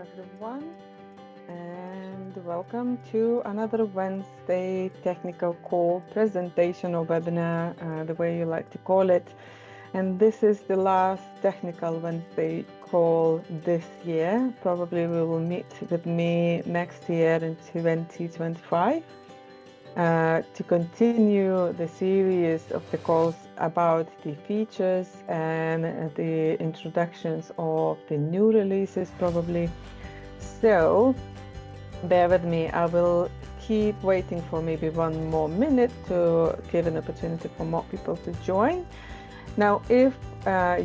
everyone, and welcome to another Wednesday technical call presentation or webinar, the way you like to call it. And this is the last technical Wednesday call this year. Probably we will meet with me next year in 2025 to continue the series of the calls about the features and the introductions of the new releases probably. So bear with me, I will keep waiting for maybe one more minute to give an opportunity for more people to join. Now, if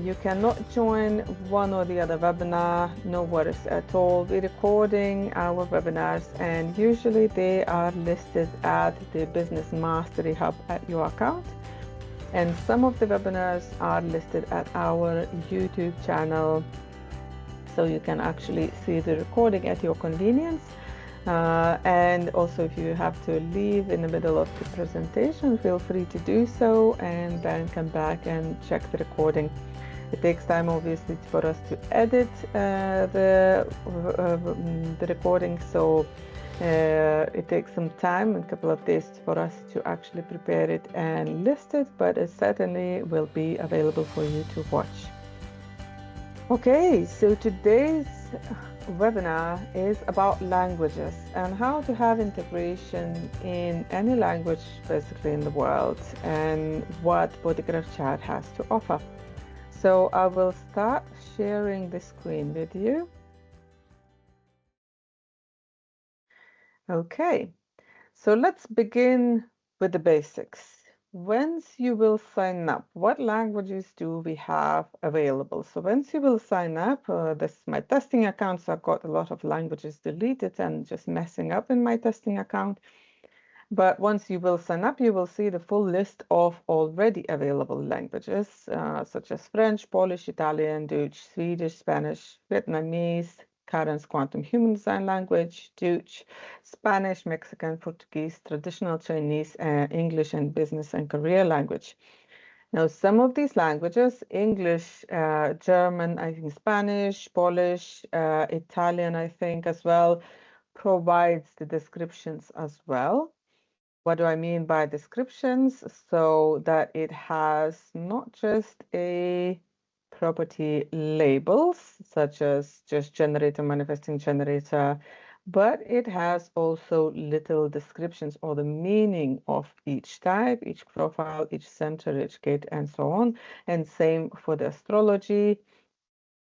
you cannot join one or the other webinar, no worries at all. We're recording our webinars and usually they are listed at the Business Mastery Hub at your account. And some of the webinars are listed at our YouTube channel, so you can actually see the recording at your convenience. And also, if you have to leave in the middle of the presentation, feel free to do so and then come back and check the recording. It takes time, obviously, for us to edit the recording, so it takes some time, a couple of days for us to actually prepare it and list it, but it certainly will be available for you to watch. Okay, so today's webinar is about languages and how to have integration in any language basically in the world and what Bodygraph Chart has to offer. So I will start sharing the screen with you. Okay, so let's begin with the basics. Once you will sign up, what languages do we have available? So once you will sign up, this is my testing account, so I've got a lot of languages deleted and just messing up in my testing account. But once you will sign up, you will see the full list of already available languages, such as French, Polish, Italian, Dutch, Swedish, Spanish, Vietnamese, Karen's Quantum Human Design language, Dutch, Spanish, Mexican, Portuguese, traditional Chinese, English, and business and career language. Now, some of these languages, English, German, I think Spanish, Polish, Italian, I think as well, provides the descriptions as well. What do I mean by descriptions? So that it has not just a property labels, such as just generator, manifesting generator, but it has also little descriptions or the meaning of each type, each profile, each center, each gate, and so on. And same for the astrology.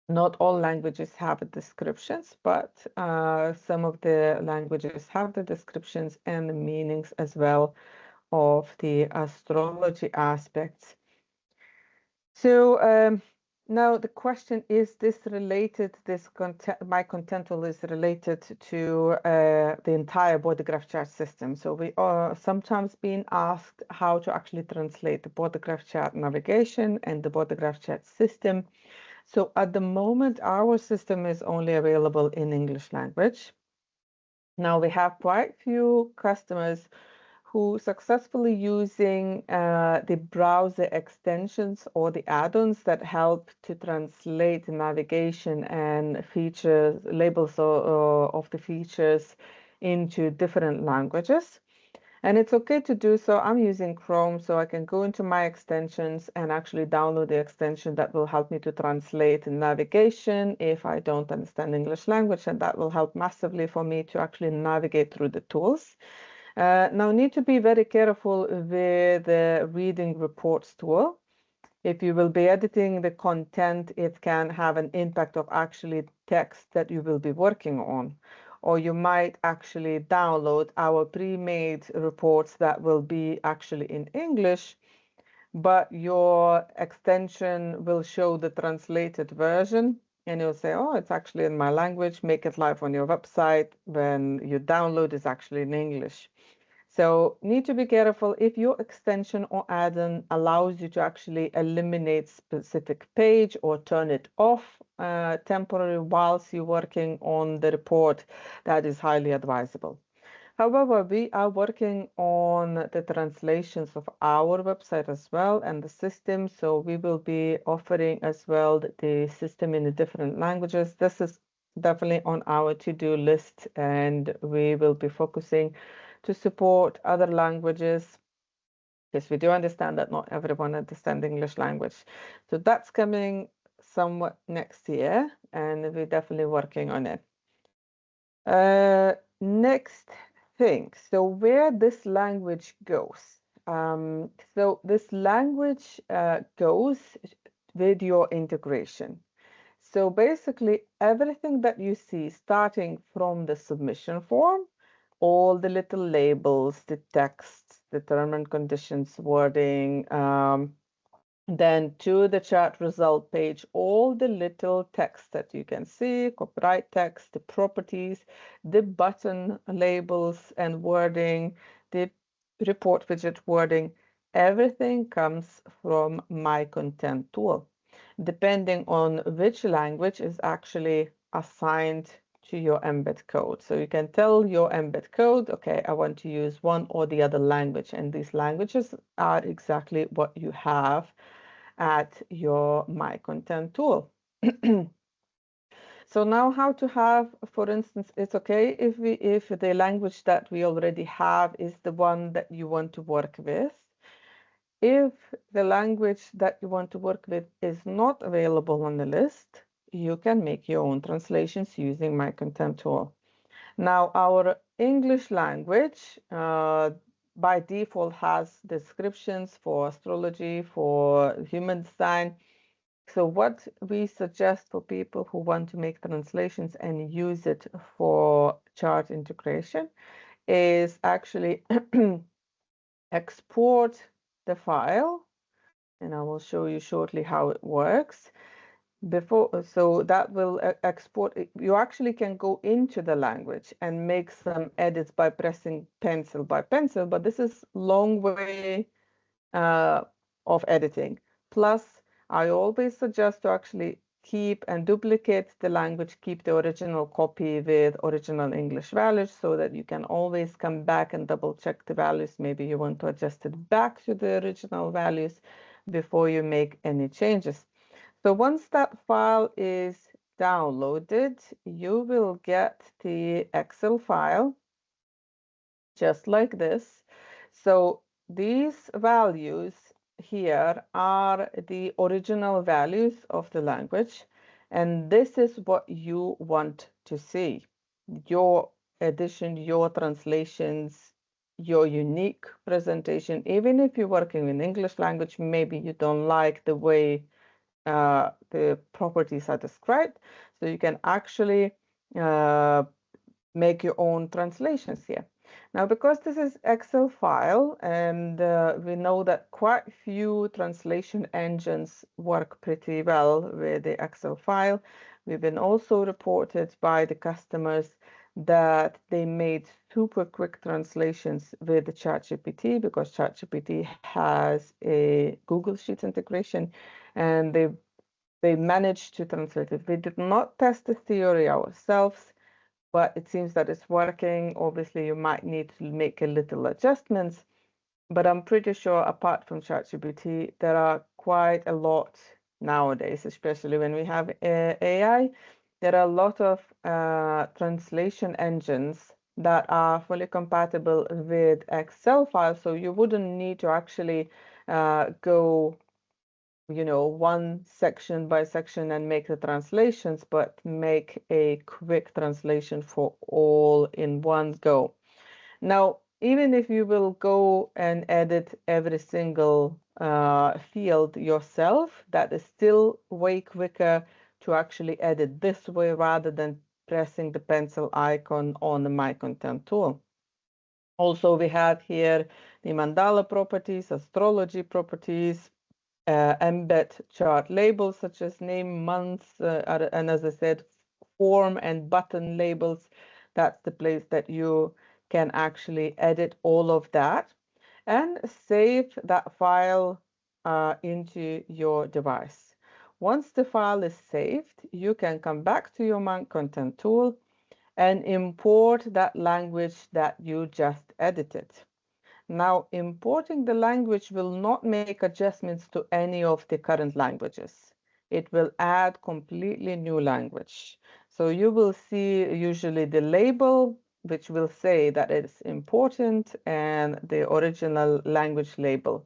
Not all languages have descriptions, but some of the languages have the descriptions and the meanings as well of the astrology aspects. So now the question is this related, this content, my content tool is related to the entire Bodygraph Chart system. So we are sometimes being asked how to actually translate the Bodygraph Chart navigation and the Bodygraph Chart system. So at the moment, our system is only available in English language. Now we have quite a few customers who successfully using the browser extensions or the add-ons that help to translate the navigation and features, labels of the features into different languages. And it's okay to do so. I'm using Chrome, so I can go into my extensions and actually download the extension that will help me to translate navigation if I don't understand English language, and that will help massively for me to actually navigate through the tools. Now, need to be very careful with the reading reports tool. If you will be editing the content, it can have an impact of actually text that you will be working on. Or you might actually download our pre-made reports that will be actually in English, but your extension will show the translated version. And you'll say, oh, it's actually in my language, make it live on your website. When you download, it's actually in English. So need to be careful if your extension or add-on allows you to actually eliminate specific page or turn it off temporarily whilst you're working on the report, that is highly advisable. However, we are working on the translations of our website as well and the system. So we will be offering as well the system in the different languages. This is definitely on our to-do list, and we will be focusing to support other languages, because we do understand that not everyone understands English language. So that's coming somewhat next year, and we're definitely working on it. Next thing, so where this language goes. So this language goes with your integration. So basically, everything that you see starting from the submission form, all the little labels, the texts, the term and conditions wording, then to the chart result page, all the little text that you can see, copyright text, the properties, the button labels and wording, the report widget wording, everything comes from My Content tool. Depending on which language is actually assigned to your embed code. So you can tell your embed code, okay, I want to use one or the other language, and these languages are exactly what you have at your My Content tool. So now how to have, for instance, it's okay if the language that we already have is the one that you want to work with. If the language that you want to work with is not available on the list, you can make your own translations using My Content tool. Now, our English language by default has descriptions for astrology, for human design. So what we suggest for people who want to make translations and use it for chart integration is actually export the file, and I will show you shortly how it works. So that will export it. You actually can go into the language and make some edits by pressing pencil by pencil, but this is long way of editing. Plus, I always suggest to actually keep and duplicate the language, keep the original copy with original English values so that you can always come back and double check the values. Maybe you want to adjust it back to the original values before you make any changes. So once that file is downloaded, you will get the Excel file just like this. So these values here are the original values of the language, and this is what you want to see. Your edition, your translations, your unique presentation. Even if you're working in English language, maybe you don't like the way the properties are described. So you can actually make your own translations here. Now, because this is Excel file, and we know that quite few translation engines work pretty well with the Excel file, we've been also reported by the customers that they made super quick translations with the ChatGPT, because ChatGPT has a Google Sheets integration, and they managed to translate it. We did not test the theory ourselves, but it seems that it's working. Obviously, you might need to make a little adjustments, but I'm pretty sure apart from ChatGPT, there are quite a lot nowadays, especially when we have AI. There are a lot of translation engines that are fully compatible with Excel files, so you wouldn't need to actually go one section by section and make the translations, but make a quick translation for all in one go. Now, even if you will go and edit every single field yourself, that is still way quicker to actually edit this way rather than pressing the pencil icon on the My Content tool. Also, we have here the mandala properties, astrology properties, embed chart labels such as name, months, and as I said, form and button labels. That's the place that you can actually edit all of that and save that file into your device. Once the file is saved, you can come back to your My Content tool and import that language that you just edited. Now, importing the language will not make adjustments to any of the current languages. It will add completely new language. So you will see usually the label, which will say that it's important, and the original language label.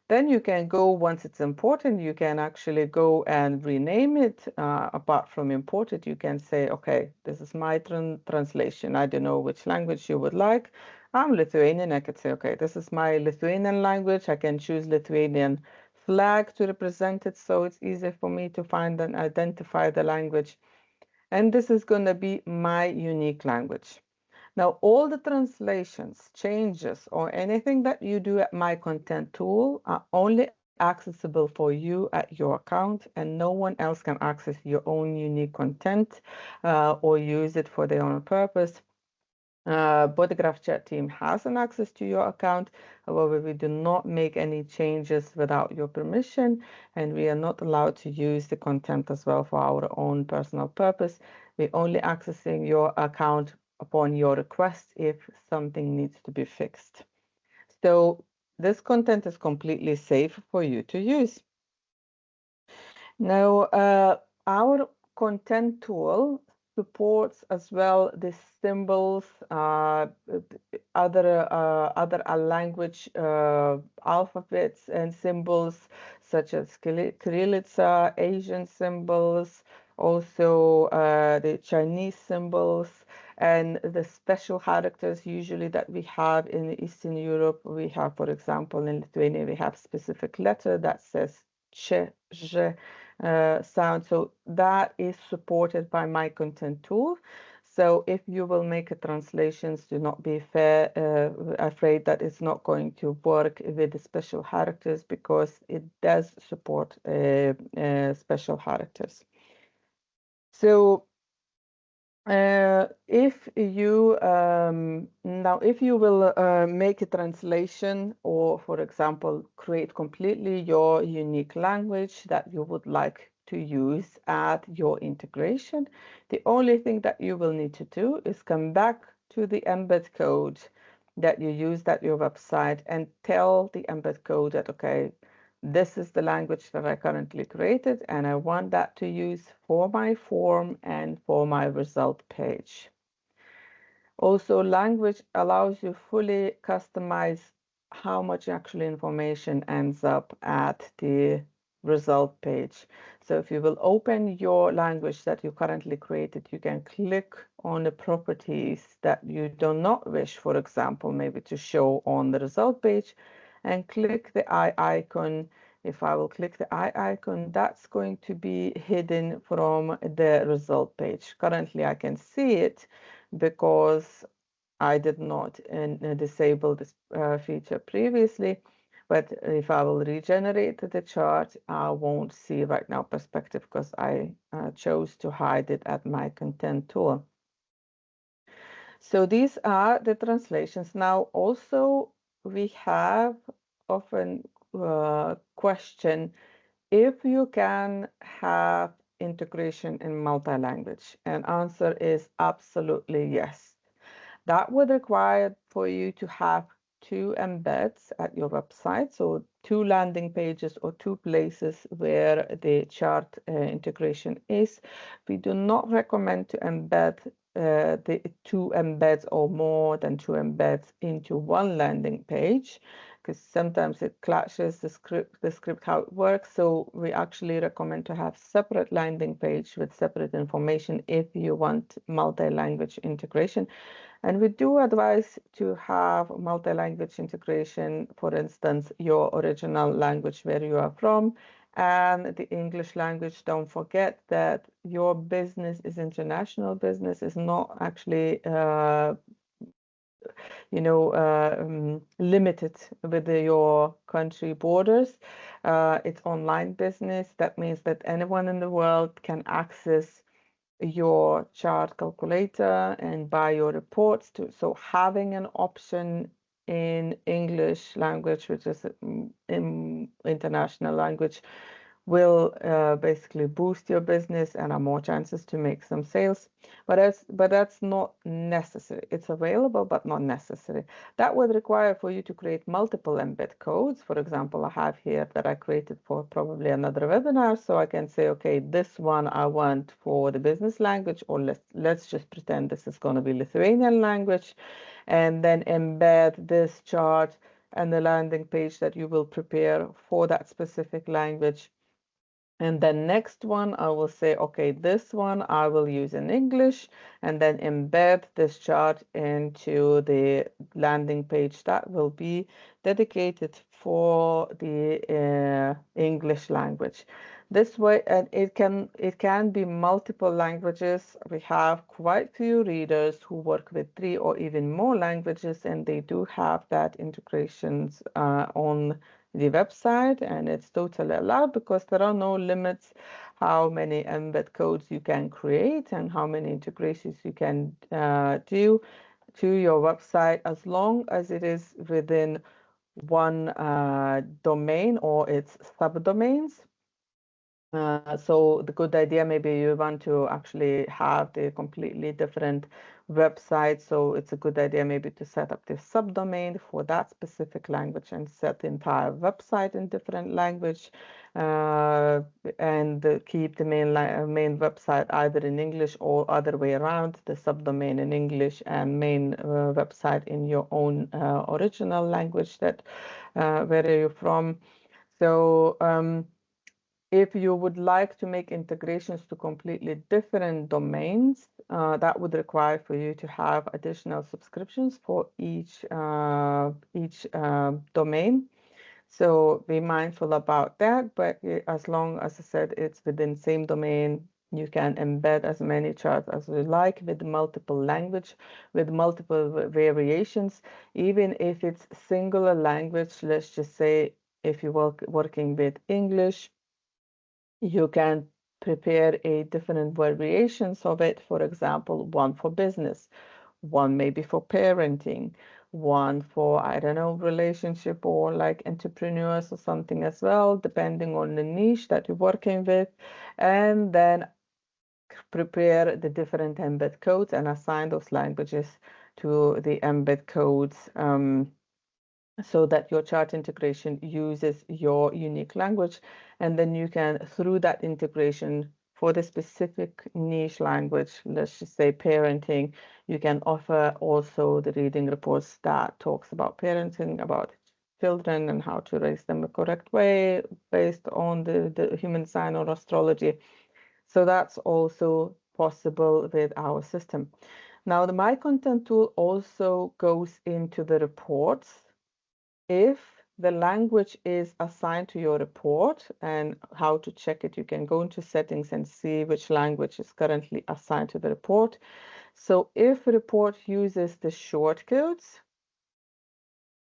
Then you can go, once it's important, you can actually go and rename it. Apart from imported, you can say, okay, this is my translation. I don't know which language you would like. I'm Lithuanian. I could say, okay, this is my Lithuanian language. I can choose Lithuanian flag to represent it, so it's easy for me to find and identify the language. And this is going to be my unique language. Now, all the translations, changes, or anything that you do at My Content tool are only accessible for you at your account, and no one else can access your own unique content or use it for their own purpose. Bodygraph Chart team has an access to your account. However, we do not make any changes without your permission, and we are not allowed to use the content as well for our own personal purpose. We're only accessing your account upon your request if something needs to be fixed. So this content is completely safe for you to use. Now, our content tool supports as well the symbols, other language alphabets and symbols such as Kirillitsa, Asian symbols, also the Chinese symbols, and the special characters usually that we have in Eastern Europe. We have, for example, in Lithuania, we have specific letter that says ch, j, sound. So that is supported by My Content tool. So if you will make a translations, do not be afraid that it's not going to work with the special characters, because it does support special characters. So if you will make a translation, or for example create completely your unique language that you would like to use at your integration, the only thing that you will need to do is come back to the embed code that you used at your website and tell the embed code that, okay, this is the language that I currently created, and I want that to use for my form and for my result page. Also, language allows you fully customize how much actually information ends up at the result page. So if you will open your language that you currently created, you can click on the properties that you do not wish, for example, maybe to show on the result page, and click the eye icon. If I will click the eye icon, that's going to be hidden from the result page. Currently, I can see it because I did not disable this feature previously. But if I will regenerate the chart, I won't see right now perspective because I chose to hide it at My Content tool. So these are the translations. Now, also, we have often question if you can have integration in multi-language, and answer is absolutely yes. That would require for you to have two embeds at your website, so two landing pages or two places where the chart integration is. We do not recommend to embed the two embeds or more than two embeds into one landing page, because sometimes it clashes the script how it works. So we actually recommend to have separate landing page with separate information if you want multi-language integration. And we do advise to have multi-language integration, for instance, your original language where you are from and the English language. Don't forget that your business is international business, is not actually limited with your country borders. It's online business. That means that anyone in the world can access your chart calculator and buy your reports too. So having an option in English language, which is international language, will basically boost your business and are more chances to make some sales. But that's not necessary. It's available, but not necessary. That would require for you to create multiple embed codes. For example, I have here that I created for probably another webinar. So I can say, okay, this one I want for the business language, or let's just pretend this is going to be Lithuanian language, and then embed this chart and the landing page that you will prepare for that specific language. And then next one, I will say, okay, this one I will use in English, and then embed this chart into the landing page that will be dedicated for the English language. This way, and it can be multiple languages. We have quite few readers who work with 3 or even more languages, and they do have that integrations on the website, and it's totally allowed because there are no limits how many embed codes you can create and how many integrations you can do to your website, as long as it is within one domain or its subdomains. So the good idea, maybe you want to actually have the completely different website. So it's a good idea maybe to set up the subdomain for that specific language and set the entire website in different language, and keep the main website either in English or other way around, the subdomain in English and main website in your own original language that where you're from. So if you would like to make integrations to completely different domains, that would require for you to have additional subscriptions for each domain. So be mindful about that. But as long as I said it's within same domain, you can embed as many charts as you like with multiple language, with multiple variations. Even if it's singular language, let's just say if you're working with English, you can prepare a different variations of it. For example, one for business, one maybe for parenting, one for, I don't know, relationship or like entrepreneurs or something as well, depending on the niche that you're working with. And then prepare the different embed codes and assign those languages to the embed codes, so that your chart integration uses your unique language. And then you can, through that integration for the specific niche language, let's just say parenting, you can offer also the reading reports that talks about parenting, about children and how to raise them the correct way based on the human design or astrology. So that's also possible with our system. Now, the My Content tool also goes into the reports. If the language is assigned to your report, and how to check it, you can go into settings and see which language is currently assigned to the report. So if a report uses the shortcodes,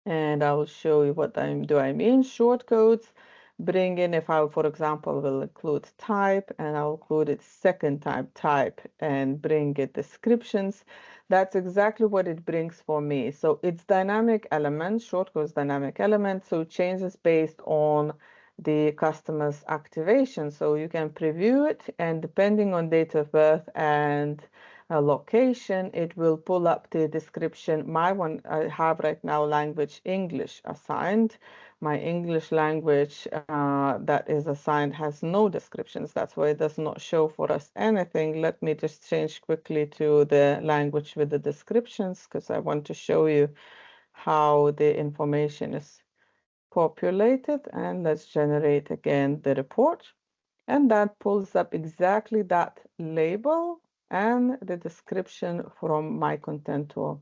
and I will show you what I mean. Shortcodes bring in, if I, for example, will include type, and I'll include it second type and bring it descriptions. That's exactly what it brings for me. So it's dynamic elements, shortcodes dynamic elements, so it changes based on the customer's activation. So you can preview it, and depending on date of birth and location, it will pull up the description. My one, I have right now language English assigned. My English language that is assigned has no descriptions. That's why it does not show for us anything. Let me just change quickly to the language with the descriptions, because I want to show you how the information is populated. And let's generate again the report. And that pulls up exactly that label and the description from My Content tool.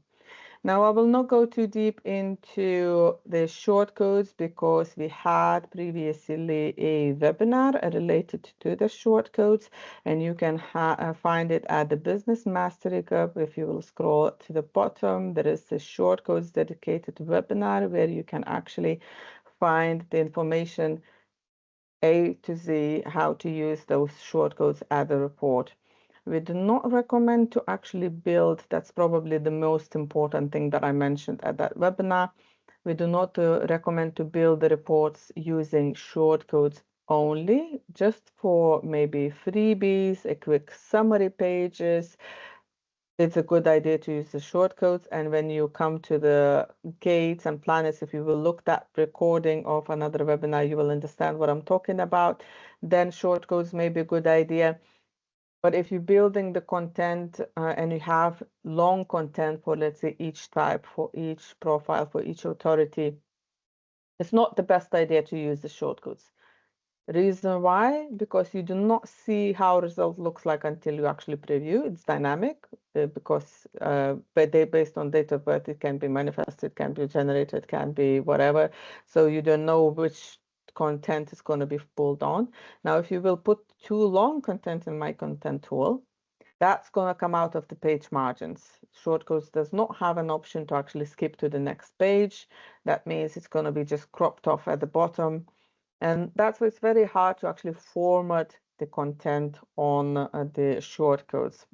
Now, I will not go too deep into the shortcodes because we had previously a webinar related to the shortcodes, and you can find it at the Business Mastery Club. If you will scroll to the bottom, there is a shortcodes dedicated webinar where you can actually find the information A to Z, how to use those shortcodes at the report. We do not recommend to actually build, that's probably the most important thing that I mentioned at that webinar. We do not recommend to build the reports using shortcodes only, just for maybe freebies, a quick summary pages, it's a good idea to use the shortcodes. And when you come to the gates and planets, if you will look that recording of another webinar, you will understand what I'm talking about. Then shortcodes may be a good idea. But if you're building the content and you have long content for, let's say, each type, for each profile, for each authority, it's not the best idea to use the shortcodes. Reason why? Because you do not see how result looks like until you actually preview. It's dynamic because but they based on date of birth, it can be manifested, can be generated, can be whatever. So you don't know which content is going to be pulled on. Now, if you will put too long content in my content tool, that's going to come out of the page margins. Shortcodes does not have an option to actually skip to the next page. That means it's going to be just cropped off at the bottom. And that's why it's very hard to actually format the content on the shortcodes.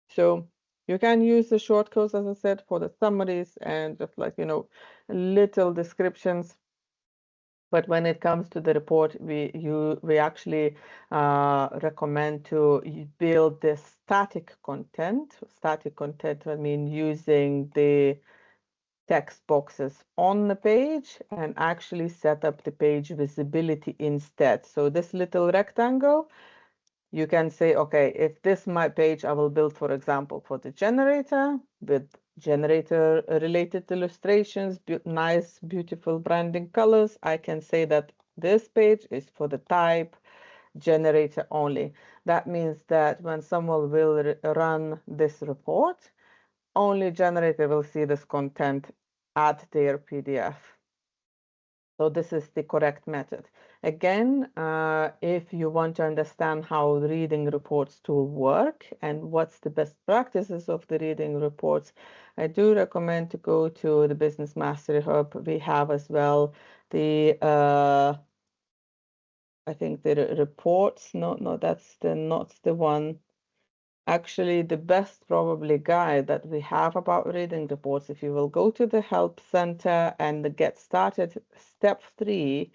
So you can use the shortcodes, as I said, for the summaries and just like, little descriptions. But when it comes to the report, we actually recommend to build the static content. Static content, I mean, using the text boxes on the page and actually set up the page visibility instead. So this little rectangle, you can say, okay, if this my page I will build, for example, for the generator with generator related illustrations, nice, beautiful branding colors, I can say that this page is for the type generator only. That means that when someone will run this report, only generator will see this content at their PDF. So this is the correct method. Again, if you want to understand how reading reports tool work and what's the best practices of the reading reports, I do recommend to go to the Business Mastery Hub. We have as well the I think the reports. No, that's not the one. Actually, the best probably guide that we have about reading reports, if you will go to the Help Center and the Get Started, step 3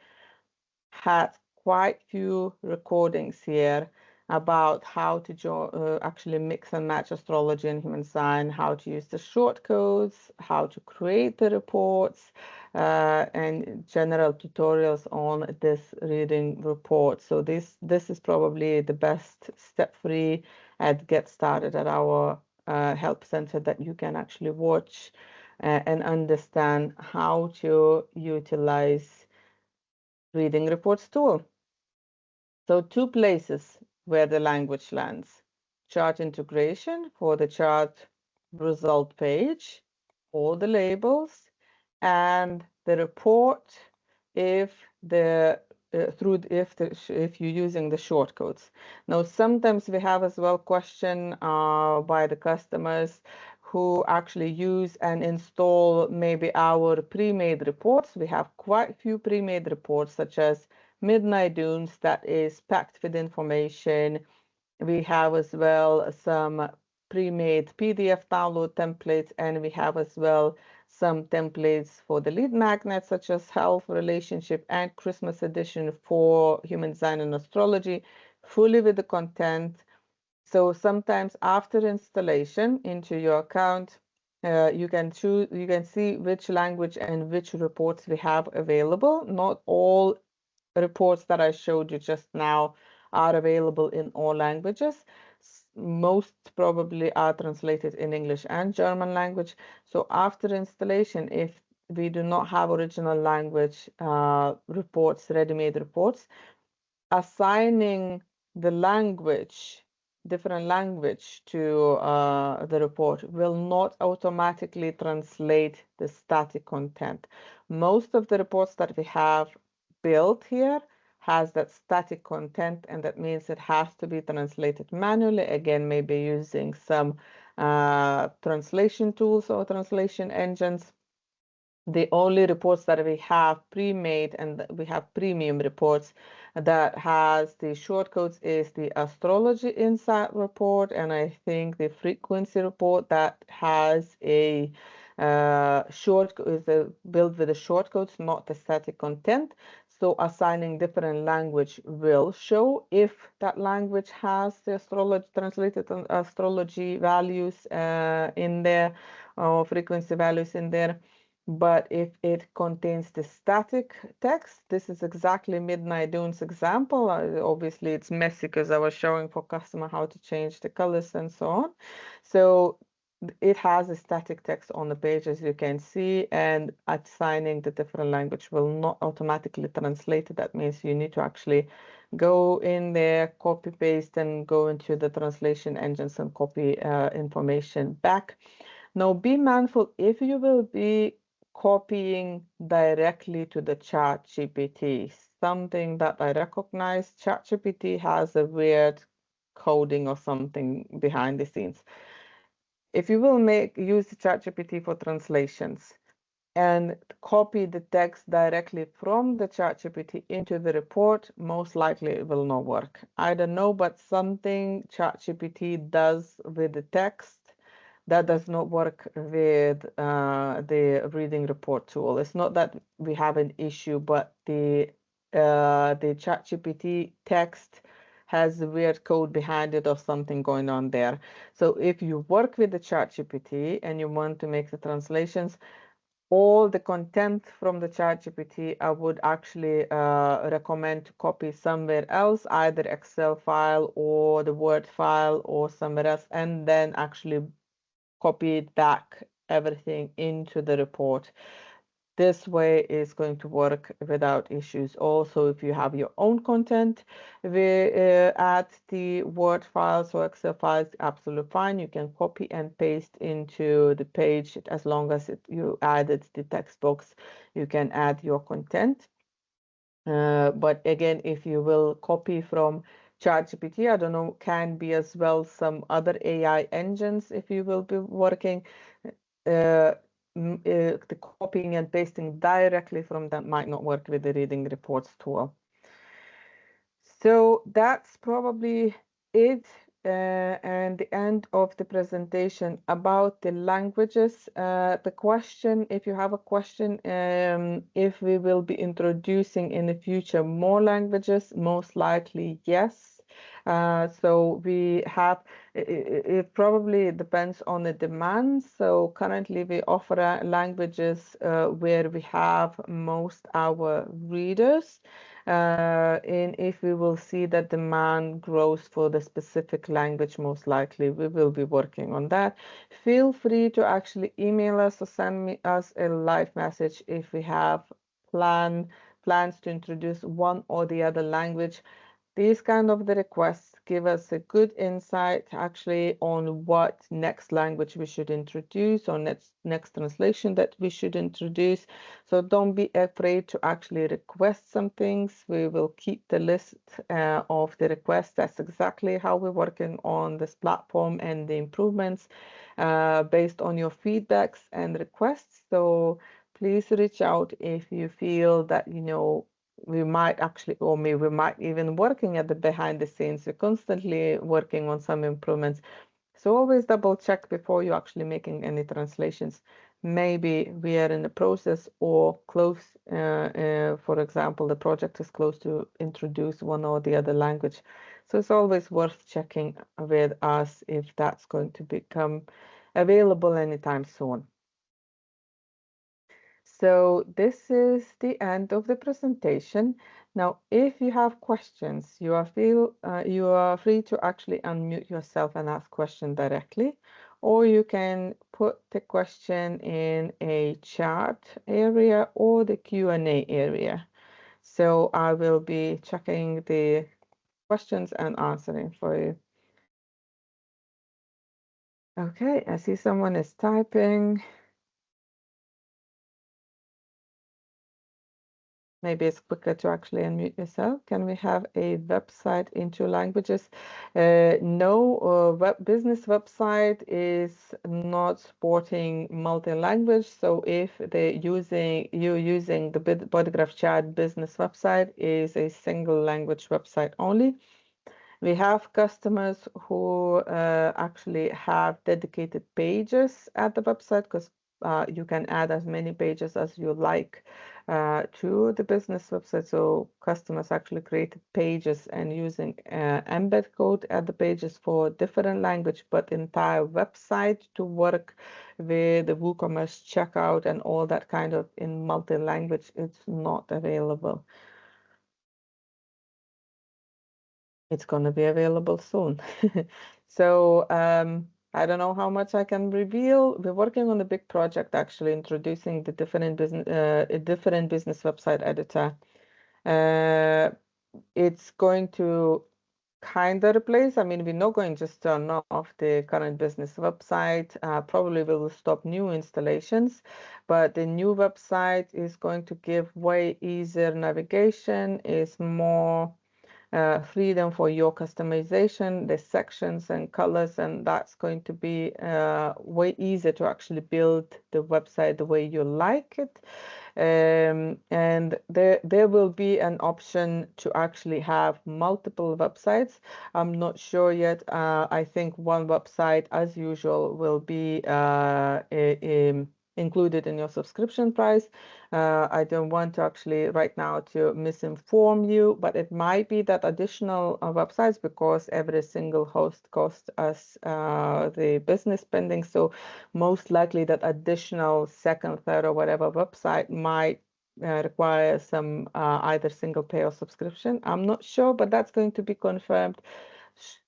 had quite few recordings here about how to actually mix and match astrology and human design, how to use the shortcodes, how to create the reports, and general tutorials on this reading report. So this is probably the best step 3 at Get Started at our Help Center that you can actually watch and understand how to utilize reading reports tool. So 2 places where the language lands. Chart integration for the chart result page, all the labels, and the report if you're using the shortcodes. Now, sometimes we have as well question by the customers who actually use and install maybe our pre-made reports. We have quite a few pre-made reports, such as Midnight Dunes, that is packed with information. We have as well some pre-made PDF download templates, and we have as well some templates for the lead magnets, such as health, relationship, and Christmas edition for Human Design and Astrology, fully with the content. So sometimes after installation into your account, you can see which language and which reports we have available. Not all reports that I showed you just now are available in all languages. Most probably are translated in English and German language. So after installation, if we do not have original language reports, ready-made reports, assigning the language, different language to the report will not automatically translate the static content. Most of the reports that we have built here has that static content, and that means it has to be translated manually, again, maybe using some translation tools or translation engines. The only reports that we have pre-made and we have premium reports that has the shortcodes is the Astrology Insight report, and I think the frequency report that has a built with the shortcodes, not the static content. So assigning different language will show if that language has the translated astrology values in there, or frequency values in there. But if it contains the static text, this is exactly Midnight Dunes example. Obviously, it's messy because I was showing for customer how to change the colors and so on. So it has a static text on the page, as you can see, and assigning the different language will not automatically translate it. That means you need to actually go in there, copy paste, and go into the translation engines and copy information back. Now, be mindful if you will be copying directly to the ChatGPT, something that I recognize. ChatGPT has a weird coding or something behind the scenes. If you will use the ChatGPT for translations and copy the text directly from the ChatGPT into the report, most likely it will not work. I don't know, but something ChatGPT does with the text that does not work with the reading report tool. It's not that we have an issue, but the ChatGPT text has weird code behind it or something going on there. So if you work with the ChatGPT and you want to make the translations, all the content from the ChatGPT, I would actually recommend to copy somewhere else, either Excel file or the Word file or somewhere else, and then actually copy it back everything into the report. This way is going to work without issues. Also, if you have your own content, we add the Word files or Excel files, absolutely fine. You can copy and paste into the page as long as you added the text box. You can add your content. But again, if you will copy from ChatGPT, I don't know, can be as well some other AI engines if you will be working. The copying and pasting directly from that might not work with the reading reports tool. So that's probably it, and the end of the presentation about the languages. The question, if you have a question, if we will be introducing in the future more languages, most likely yes. So we have, it probably depends on the demand. So currently we offer languages where we have most our readers. And if we will see that demand grows for the specific language, most likely we will be working on that. Feel free to actually email us or send us a live message if we have plans to introduce one or the other language. These kind of the requests give us a good insight actually on what next language we should introduce or next translation that we should introduce. So don't be afraid to actually request some things. We will keep the list of the requests. That's exactly how we're working on this platform and the improvements based on your feedbacks and requests. So please reach out if you feel that, you know, we might actually, or maybe we might even working at the behind the scenes. We're constantly working on some improvements. So always double check before you actually making any translations. Maybe we are in the process or close, for example, the project is close to introduce one or the other language. So it's always worth checking with us if that's going to become available anytime soon. So this is the end of the presentation. Now, if you have questions, you are free to actually unmute yourself and ask question directly, or you can put the question in a chat area or the Q&A area. So I will be checking the questions and answering for you. Okay, I see someone is typing. Maybe it's quicker to actually unmute yourself. Can we have a website in 2 languages? No, business website is not supporting multi-language. So if you're using the Bodygraph Chart business website is a single language website only. We have customers who actually have dedicated pages at the website because you can add as many pages as you like to the business website. So customers actually created pages and using embed code at the pages for different language, but entire website to work with the WooCommerce checkout and all that kind of in multi-language, it's not available. It's going to be available soon. So I don't know how much I can reveal. We're working on a big project, actually, introducing the different business website editor. It's going to kind of replace. I mean, we're not going to just turn off the current business website. Probably we will stop new installations, but the new website is going to give way easier navigation, is more freedom for your customization, the sections and colors, and that's going to be way easier to actually build the website the way you like it. And there will be an option to actually have multiple websites. I'm not sure yet. I think one website, as usual, will be included in your subscription price. I don't want to actually right now to misinform you, but it might be that additional websites, because every single host costs us the business spending. So most likely that additional second, third, or whatever website might require some either single pay or subscription. I'm not sure, but that's going to be confirmed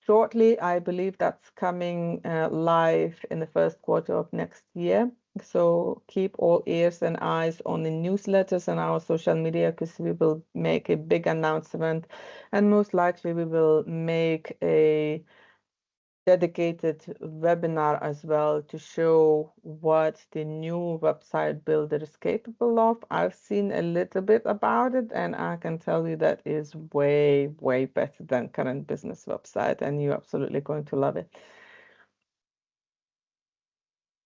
shortly. I believe that's coming live in the first quarter of next year. So keep all ears and eyes on the newsletters and our social media, because we will make a big announcement, and most likely we will make a dedicated webinar as well to show what the new website builder is capable of. I've seen a little bit about it, and I can tell you that is way, way better than current business website, and you're absolutely going to love it.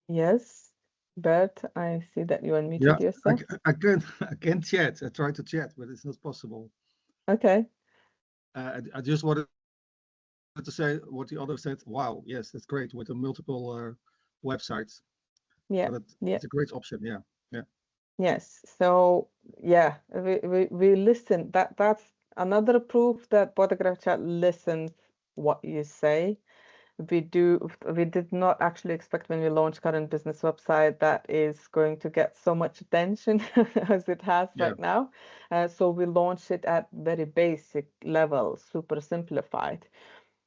Yes, Bert, I see that you unmuted yourself. I can't chat. I tried to chat, but it's not possible. Okay. I just wanted to say what the other said. Wow, yes, that's great with the multiple websites. Yeah, But yeah. it's a great option. Yeah, yeah. Yes. So yeah, we listen. That's another proof that Bodygraph Chart listens what you say. We did not actually expect when we launched current business website that is going to get so much attention as it has Yeah, right now. So we launched it at very basic level, super simplified.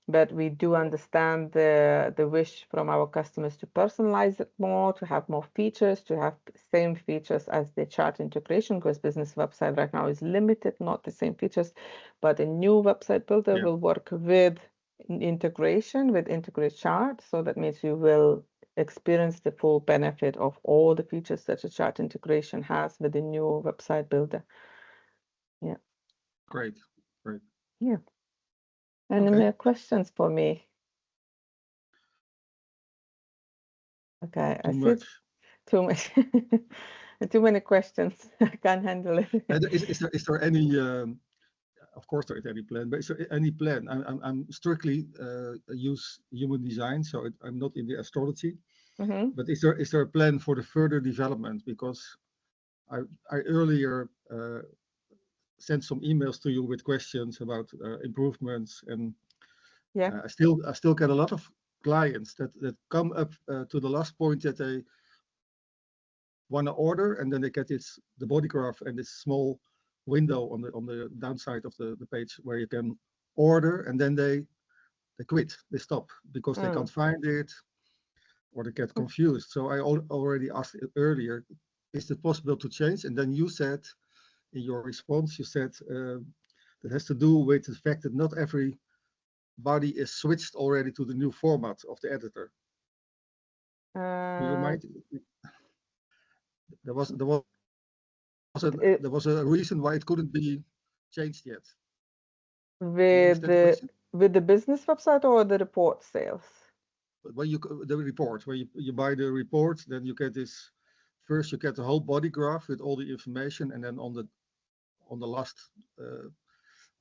But we do understand the wish from our customers to personalize it more, to have more features, to have the same features as the chart integration, because business website right now is limited, not the same features. But a new website builder yeah, will work with integration with Integrate Chart. So that means you will experience the full benefit of all the features that a chart integration has with the new website builder. Yeah. great, great. Yeah. Any Okay. more questions for me? Okay, I Too see much. it's too much. Too many questions. I can't handle it. Is there any? Of course, there is any plan, but is there any plan? I'm strictly use human design, so I'm not in the astrology. Mm-hmm. But is there a plan for the further development? Because I earlier sent some emails to you with questions about improvements, and Yeah. I still get a lot of clients that come up to the last point that they want to order, and then they get the body graph and this small window on the downside of the page where you can order, and then they quit, they stop because they Mm. can't find it or they get confused. So I already asked earlier, is it possible to change? And then you said in your response, you said that has to do with the fact that not every body is switched already to the new format of the editor. Do you Uh, mind? it, There was a reason why it couldn't be changed yet. Do you with understand the question? the business website or the report sales? But when the report, where you buy the report, then you get this. First, you get the whole body graph with all the information, and then on the last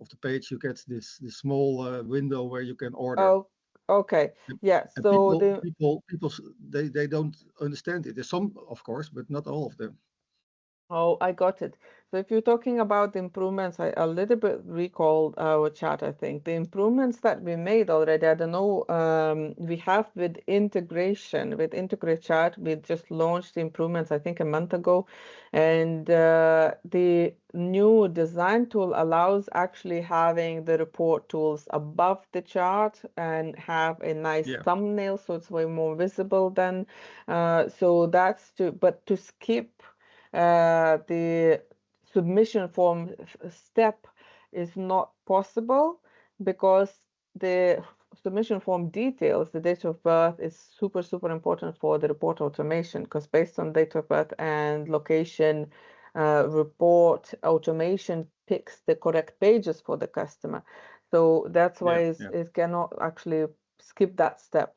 of the page, you get this small window where you can order. Oh, Okay. And, Yeah. and So people, they don't understand it. There's some, of course, but not all of them. Oh, I got it. So if you're talking about the improvements, I a little bit recalled our chat, I think. The improvements that we made already, I don't know, we have with integration, with Integrate Chart, we just launched the improvements, I think, a month ago. And the new design tool allows actually having the report tools above the chart and have a nice Yeah, thumbnail, so it's way more visible than, so that's but to skip the submission form step is not possible because the submission form details the date of birth is super, super important for the report automation, because based on date of birth and location, report automation picks the correct pages for the customer. So that's why yeah, it cannot actually skip that step.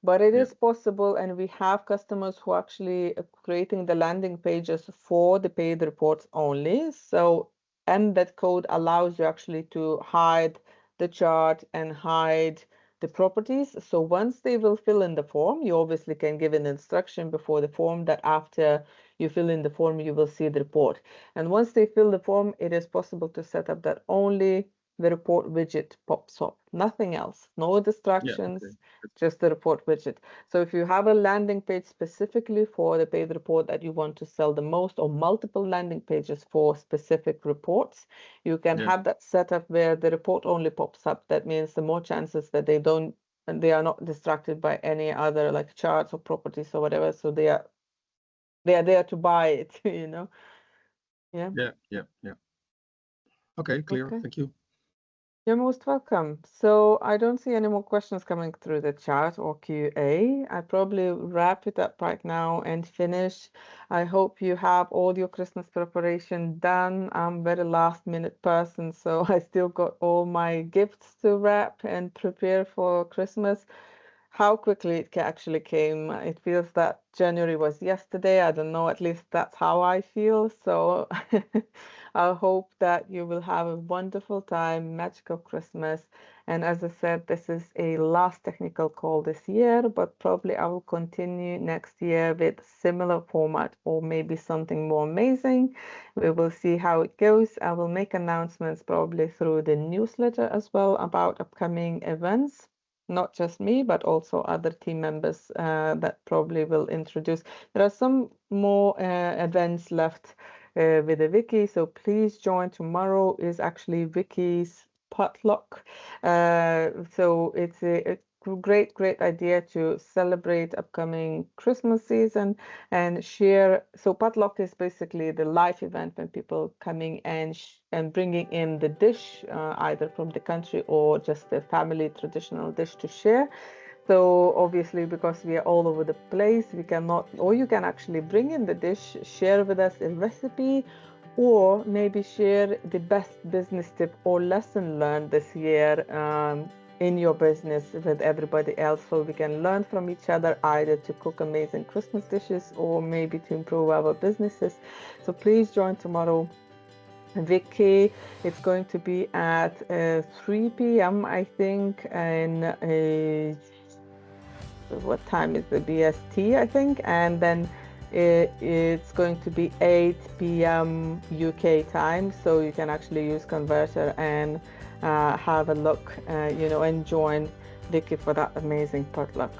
But it yeah, is possible, and we have customers who are actually creating the landing pages for the paid reports only. So, and that code allows you actually to hide the chart and hide the properties. So once they will fill in the form, you obviously can give an instruction before the form that after you fill in the form, you will see the report. And once they fill the form, it is possible to set up that only the report widget pops up, nothing else, no yeah. Okay. distractions, just the report widget. So if you have a landing page specifically for the paid report that you want to sell the most, or multiple landing pages for specific reports, you can Yeah, have that set up where the report only pops up. That means the more chances that they don't, and they are not distracted by any other like charts or properties or whatever. So they are there to buy it, you know. Yeah. yeah, yeah, yeah. Okay, clear. Okay. Thank you. You're most welcome. So I don't see any more questions coming through the chat or QA. I probably wrap it up right now and finish. I hope you have all your Christmas preparation done. I'm very last minute person, so I still got all my gifts to wrap and prepare for Christmas. How quickly it actually came. It feels that January was yesterday. I don't know, at least that's how I feel. So I hope that you will have a wonderful time, magical Christmas. And as I said, this is a last technical call this year, but probably I will continue next year with similar format or maybe something more amazing. We will see how it goes. I will make announcements probably through the newsletter as well about upcoming events. Not just me, but also other team members that probably will introduce. There are some more events left with the wiki, so please join. Tomorrow is actually Wiki's potluck. So it's a great idea to celebrate upcoming Christmas season and share. So potluck is basically the live event when people coming and bringing in the dish, either from the country or just a family traditional dish to share. So obviously, because we are all over the place, we cannot, or you can actually bring in the dish, share with us a recipe, or maybe share the best business tip or lesson learned this year in your business with everybody else, so we can learn from each other, either to cook amazing Christmas dishes or maybe to improve our businesses. So please join tomorrow. Vicky, it's going to be at 3 p.m. I think, and what time is the BST, I think, and then it's going to be 8 p.m. UK time, so you can actually use converter and have a look, and join Vicky for that amazing potluck.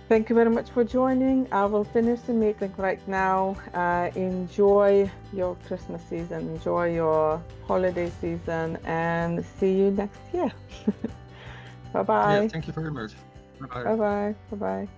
Thank you very much for joining. I will finish the meeting right now. Enjoy your Christmas season, enjoy your holiday season, and see you next year. Yeah, Bye-bye. thank you very much. Bye-bye. Bye-bye. Bye-bye.